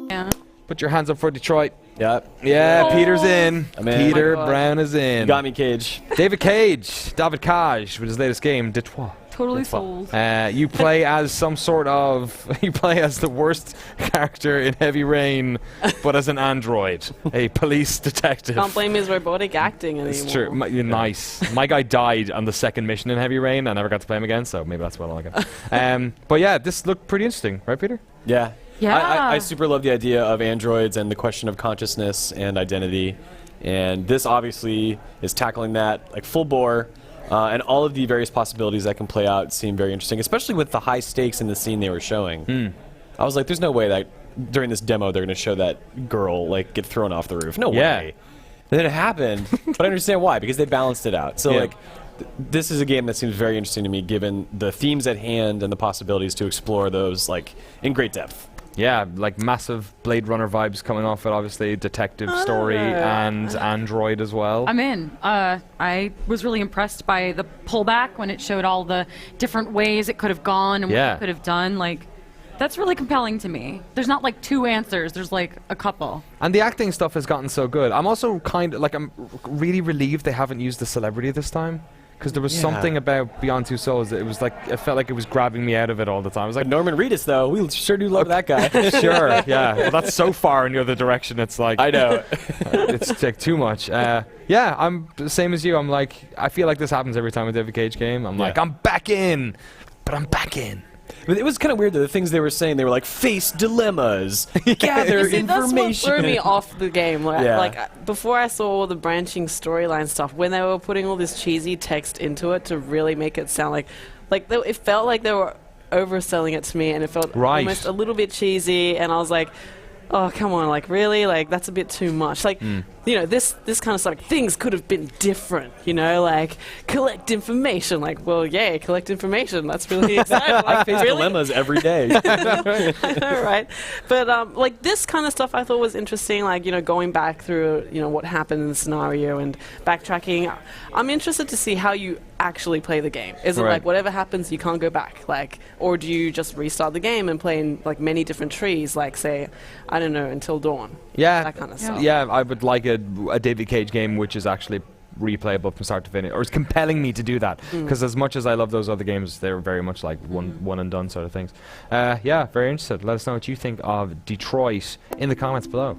Yeah. Put your hands up for Detroit. Yep. Yeah, Oh. Peter's in. I'm in. Peter Oh my God. Brown is in. You got me, Cage. David Cage, David Cage, with his latest game, Detroit. Totally It's fun. sold. You play as some sort of, you play as the worst character in Heavy Rain, but as an android, a police detective. Can't blame his robotic acting anymore. It's true. Nice. My guy died on the second mission in Heavy Rain. I never got to play him again, so maybe that's why I like it. But yeah, this looked pretty interesting, right, Peter? Yeah. Yeah. I super love the idea of androids and the question of consciousness and identity. And this obviously is tackling that like full bore. And all of the various possibilities that can play out seem very interesting, especially with the high stakes in the scene they were showing. I was like, there's no way that during this demo they're going to show that girl like get thrown off the roof. No way. And then it happened, but I understand why, because they balanced it out. So like, this is a game that seems very interesting to me, given the themes at hand and the possibilities to explore those like in great depth. Yeah, like massive Blade Runner vibes coming off it, obviously. Detective story and android as well. I'm in. I was really impressed by the pullback when it showed all the different ways it could have gone and what it could have done. Like, that's really compelling to me. There's not like two answers. There's like a couple. And the acting stuff has gotten so good. I'm also kind of like, I'm really relieved they haven't used the celebrity this time. Because there was something about Beyond Two Souls that it was like, it felt like it was grabbing me out of it all the time. I was like, Norman Reedus, though, we sure do love that guy. Sure, yeah. Well, that's so far in the other direction. It's like, I know. it's like too much. Yeah, I'm the same as you. I'm like, I feel like this happens every time with David Cage game. I'm like, I'm back in, but I'm back in. But it was kind of weird that the things they were saying, they were like, face dilemmas, gather See, that's what information. threw me off the game. Like before I saw all the branching storyline stuff, when they were putting all this cheesy text into it to really make it sound like it felt like they were overselling it to me, and it felt almost a little bit cheesy, and I was like, oh, come on, like, really? Like, that's a bit too much. Like, you know, this kind of stuff, like, things could have been different, you know, like, collect information. Like, well, yay, collect information. That's really exciting. I face dilemmas every day. I know, right? But, like, this kind of stuff I thought was interesting, like, you know, going back through, you know, what happened in the scenario and backtracking. I'm interested to see how you actually play the game. Is it like whatever happens, you can't go back? Like, or do you just restart the game and play in, like, many different trees, like, say, I don't know, until dawn? Yeah. That kind of stuff. Yeah, I would like a David Cage game which is actually replayable from start to finish, or it's compelling me to do that, because as much as I love those other games, they're very much like one and done sort of things. Yeah, very interested. Let us know what you think of Detroit in the comments below.